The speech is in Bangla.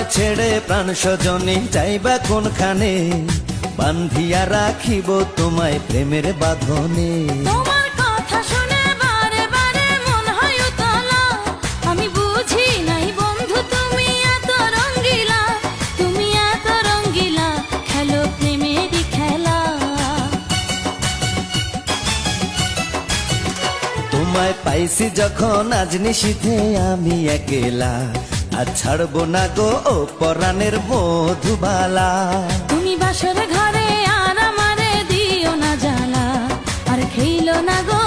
আমায় ছেড়ে প্রাণ স্বজনে যাইবা কোনখানে, বান্ধিয়া রাখিব তোমায় প্রেমের বাঁধনে। তোমার কথা শুনে বারে বারে মন হয় উতলা, আমি বুঝি নাই বন্ধু তুমি এত রঙ্গিলা, তুমি এত রঙ্গিলা, খেলো প্রেমেরই খেলা। তোমায় পাইছি যখন আজ নিশীথে আমি একেলা, আর ছাড়বো না গো ও পরাণের মধুবালা। তুমি বাসর ঘরে আর আমারে দিও না জ্বালা, আর খেইলো না গো